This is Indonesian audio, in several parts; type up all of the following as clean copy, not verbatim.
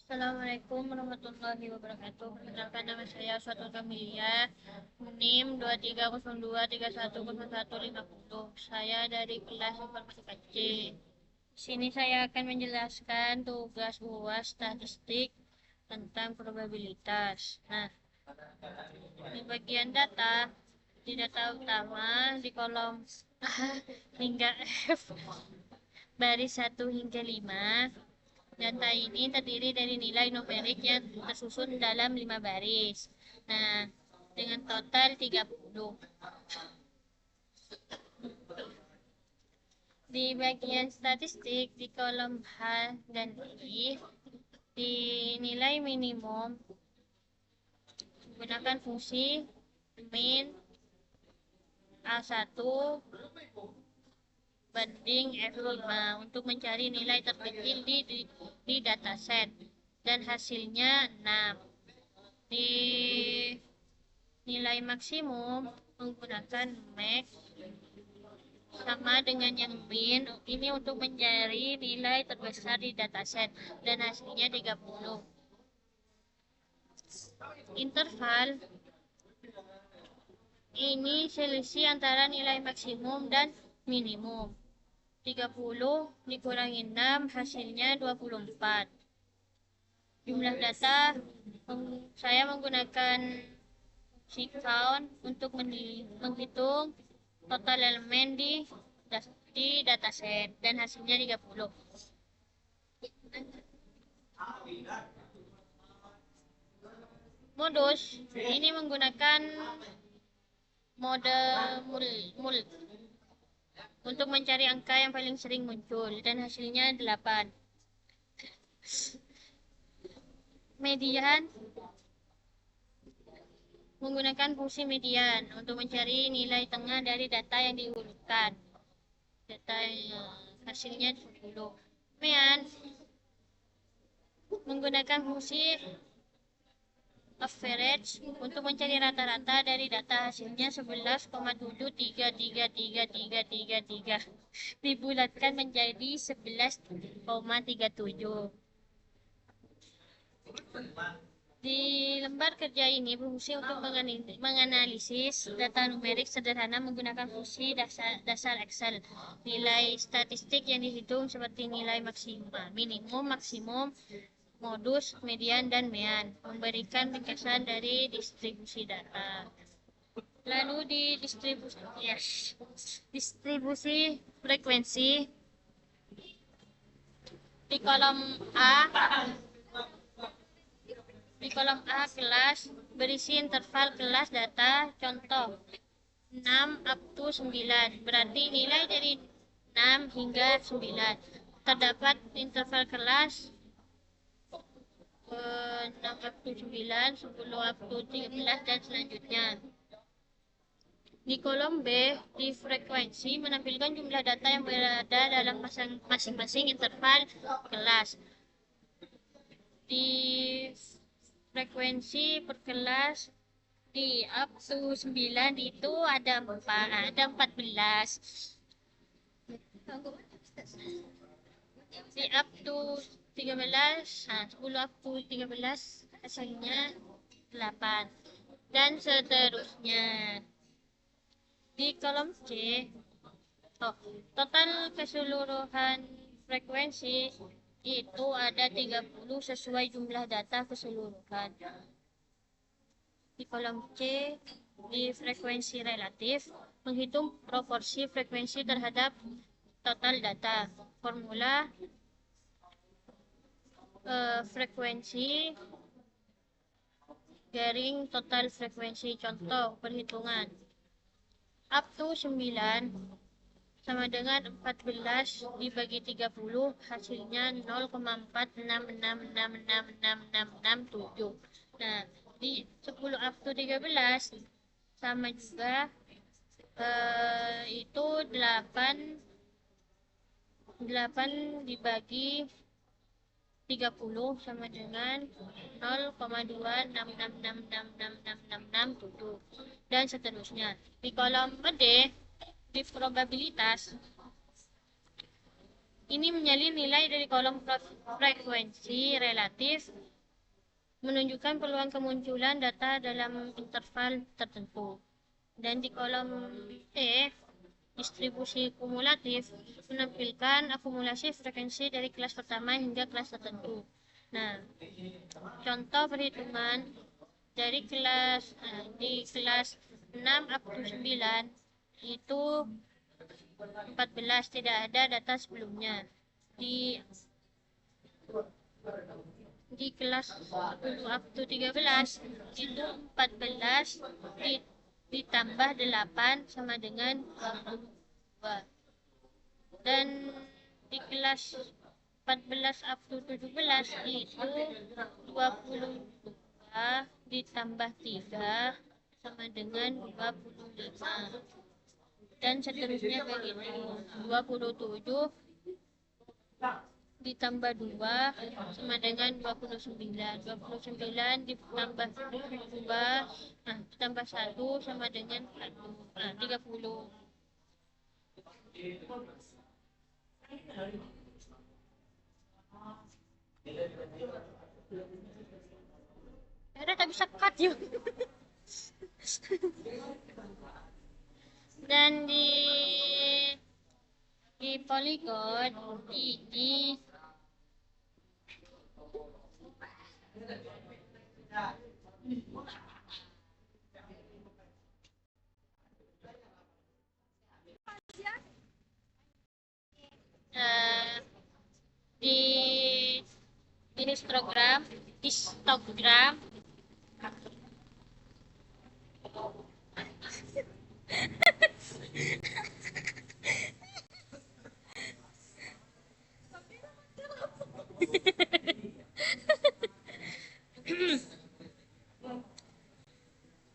Assalamualaikum warahmatullahi wabarakatuh. Perkenalkan nama saya Suatu Kamilia, NIM 2302310150. Saya dari kelas Informatika C. Di sini saya akan menjelaskan tugas UAS statistik tentang probabilitas. Nah, di bagian data, di data utama di kolom A hingga F, baris 1 hingga 5. Data ini terdiri dari nilai numerik yang tersusun dalam 5 baris. Nah, dengan total 30. Di bagian statistik di kolom H dan I, di nilai minimum gunakan fungsi min A1 banding F5 untuk mencari nilai terkecil di dataset dan hasilnya 6. Di nilai maksimum menggunakan max sama dengan yang min, ini untuk mencari nilai terbesar di dataset dan hasilnya 30. Interval ini selisih antara nilai maksimum dan minimum. 30 dikurangi 6 hasilnya 24. Jumlah data saya menggunakan si count untuk menghitung total elemen di dataset dan hasilnya 30. Modus ini menggunakan mode mul untuk mencari angka yang paling sering muncul dan hasilnya 8. Median menggunakan fungsi median untuk mencari nilai tengah dari data yang diurutkan. Data hasilnya 10. Mean menggunakan fungsi average untuk mencari rata-rata dari data hasilnya 11,7333333 dibulatkan menjadi 11,37. Di lembar kerja ini berfungsi untuk menganalisis data numerik sederhana menggunakan fungsi dasar Excel. Nilai statistik yang dihitung seperti nilai minimum, maksimum, modus, median, dan mean, memberikan ringkasan dari distribusi data. Lalu di distribusi frekuensi di kolom A kelas berisi interval kelas data contoh 6 up to 9, berarti nilai dari 6 hingga 9. Terdapat interval kelas 6 up to 9, 10 up to 13, dan selanjutnya. Di kolom B, di frekuensi menampilkan jumlah data yang berada dalam masing-masing interval kelas. Di frekuensi per kelas di up to 9 itu ada 14. Di up to 13, 10 up to 13 hasilnya 8 dan seterusnya. Di kolom C, total keseluruhan frekuensi itu ada 30 sesuai jumlah data keseluruhan. Di kolom C, di frekuensi relatif, menghitung proporsi frekuensi terhadap total data. Formula frekuensi garing total frekuensi. Contoh perhitungan. Up to 9 sama dengan 14 dibagi 30, hasilnya 0,466666667. Nah, di 10 up to 13 sama juga itu 8 dibagi 30 sama dengan 0,266666667 dan seterusnya. Di kolom D, di probabilitas Ini menyalin nilai dari kolom frekuensi relatif menunjukkan peluang kemunculan data dalam interval tertentu. Dan di kolom E, distribusi kumulatif menampilkan akumulasi frekuensi dari kelas pertama hingga kelas tertentu. Nah, contoh perhitungan dari di kelas 6 up to 9 itu 14, tidak ada data sebelumnya. Di kelas 10 up to 13 itu 14 ditambah 8 sama dengan 22. Dan di kelas 14 up to 17 itu 22 ditambah 3 sama dengan 25. Dan seterusnya begitu. 27 ditambah 2 sama dengan 29. 29 ditambah 2, nah ditambah 1 sama dengan 1. Nah, 30. Ada tak bisa cut yuk. Dan di poligon ini di histogram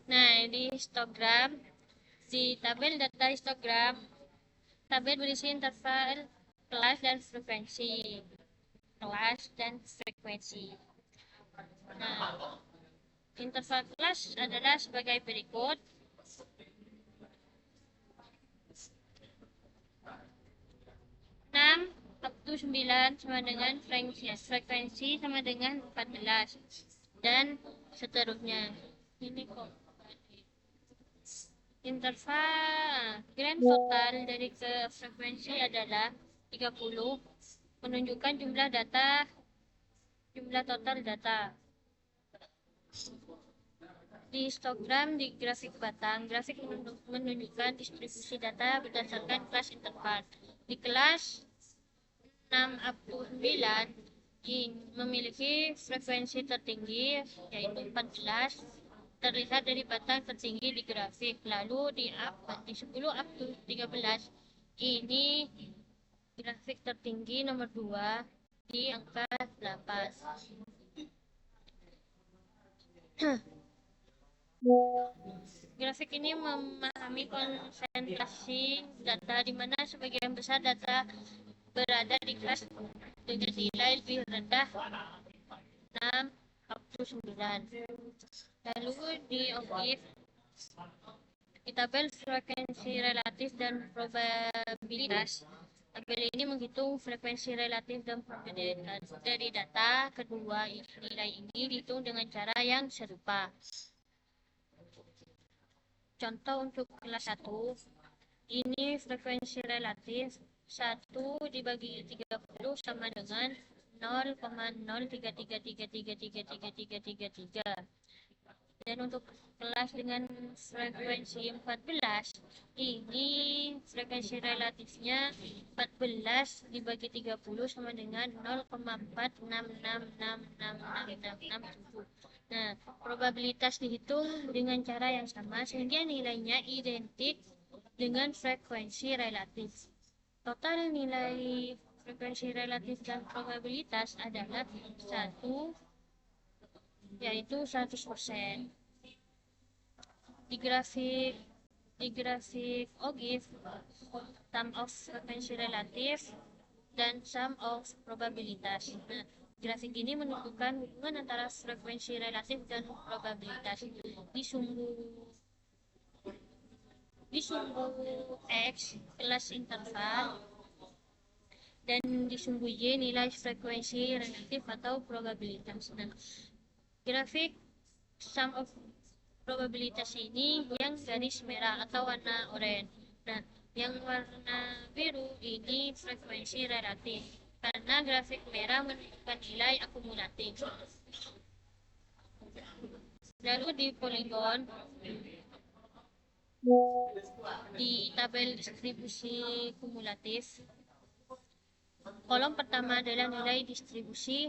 nah di histogram, di tabel data histogram, tabel berisi interval kelas dan frekuensi. Nah, interval kelas adalah sebagai berikut. 6 up to 9 sama dengan frekuensi sama dengan 14 dan seterusnya. Ini kok interval grand total dari ke frekuensi adalah 30, menunjukkan jumlah total data. Di histogram di grafik batang, grafik menunjukkan distribusi data berdasarkan kelas interval. Di kelas 6 up to 9 memiliki frekuensi tertinggi yaitu 14, terlihat dari batang tertinggi di grafik. Lalu di 10 up to 13 ini grafik tertinggi nomor 2 di angka 8. Grafik ini memahami konsentrasi data di mana sebagian besar data berada di kelas dengan nilai lebih rendah 6 up to 9. Lalu di OGIF, di tabel frekuensi relatif dan probabilitas, tabel ini menghitung frekuensi relatif dan probabilitas dari data. Kedua nilai ini dihitung dengan cara yang serupa. Contoh untuk kelas 1, ini frekuensi relatif 1 dibagi 30 sama dengan 0,033333333. Dan untuk kelas dengan frekuensi 14, ini frekuensi relatifnya 14 dibagi 30 sama dengan 0,466666667. Nah, probabilitas dihitung dengan cara yang sama sehingga nilainya identik dengan frekuensi relatif. Total nilai frekuensi relatif dan probabilitas adalah 1, yaitu 100%. Di grafik OGIF, sum of frekuensi relatif dan sum of probabilitas. Nah, grafik ini menunjukkan hubungan antara frekuensi relatif dan probabilitas. Di sumbu X kelas interval Dan di sumbu Y nilai frekuensi relatif atau probabilitas. Nah, grafik sum of probabilitas ini yang garis merah atau warna oranye. Nah, yang warna biru ini frekuensi relatif karena grafik merah menunjukkan nilai akumulatif. Lalu di poligon, di tabel distribusi kumulatif, kolom pertama adalah nilai distribusi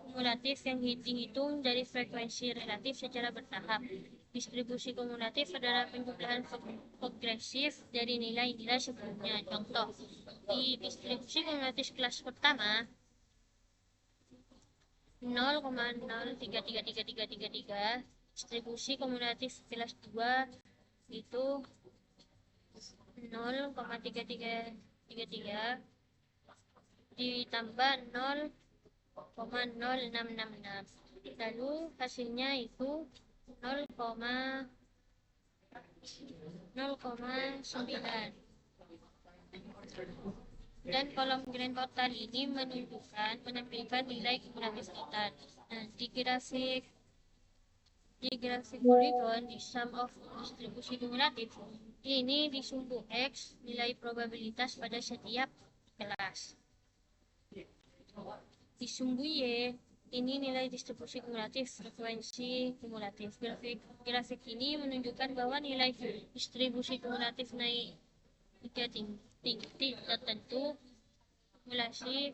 kumulatif yang dihitung dari frekuensi relatif secara bertahap. Distribusi kumulatif adalah penjumlahan progresif dari nilai-nilai sebelumnya. Contoh, di distribusi kumulatif kelas pertama 0,0333333, distribusi kumulatif kelas 2 itu 0,3333 ditambah 0,0666, lalu hasilnya itu 0,9. Dan kolom grand total ini menampilkan nilai kumulatif total. Nah, di grafik poligon di sum of distribusi kumulatif ini di sumbu X nilai probabilitas pada setiap kelas. Di sumbu Y ini nilai distribusi kumulatif frekuensi kumulatif. Grafik ini menunjukkan bahwa nilai distribusi kumulatif naik jika tinggi tertentu akumulasi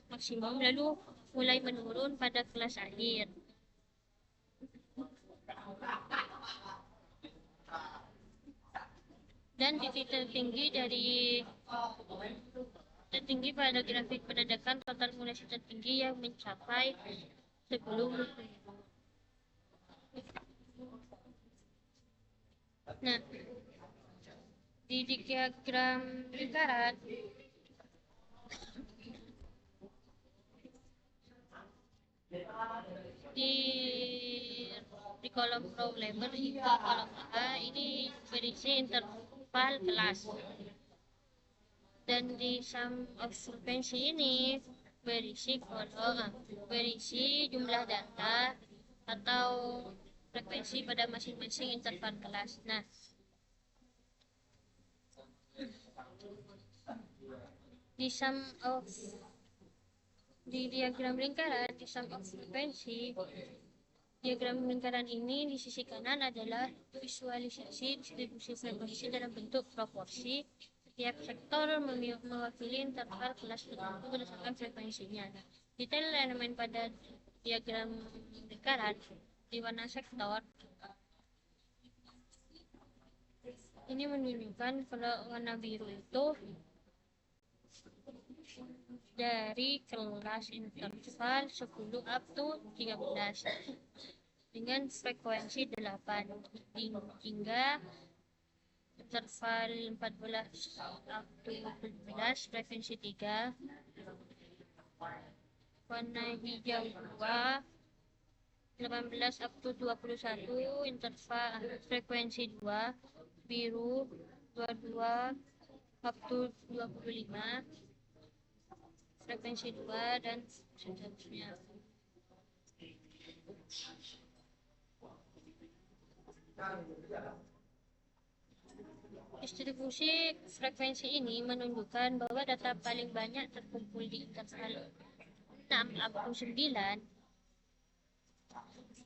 maksimum lalu mulai menurun pada kelas akhir. Dan di titik tertinggi pada grafik penandakan total akumulasi tertinggi yang mencapai sebelum. Nah, di diagram lingkaran di kolom row label itu kolom A ini berisi interval kelas, dan di sum of frekuensi ini berisi jumlah data atau frekuensi pada masing-masing interval kelas. Nah, di diagram lingkaran di sum of frekuensi, diagram lingkaran ini di sisi kanan adalah visualisasi distribusi frekuensi dalam bentuk proporsi. Setiap sektor mewakili interval kelas tertentu berdasarkan frekuensinya. Detail elemen pada diagram lingkaran di warna sektor ini menunjukkan kalau warna biru itu dari kelas interval 10 up to 13 dengan frekuensi 8 hingga interval 14 up to 14 frekuensi 3, warna hijau 2 18 up to 21 interval frekuensi 2, biru 22 up to 25 frekuensi 2, dan seterusnya. Distribusi frekuensi ini menunjukkan bahwa data paling banyak terkumpul di interval 6 up to 9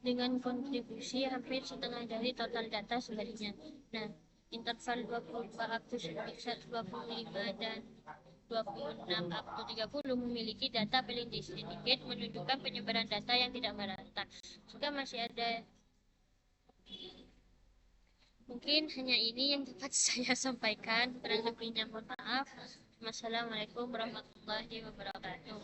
dengan kontribusi hampir setengah dari total data sebaliknya. Nah, interval 24 up to 25 dan 26 up to 30 memiliki data paling sedikit, menunjukkan penyebaran data yang tidak merata. Jika masih ada, mungkin hanya ini yang dapat saya sampaikan. Kurang lebihnya mohon maaf. Wassalamualaikum warahmatullahi wabarakatuh.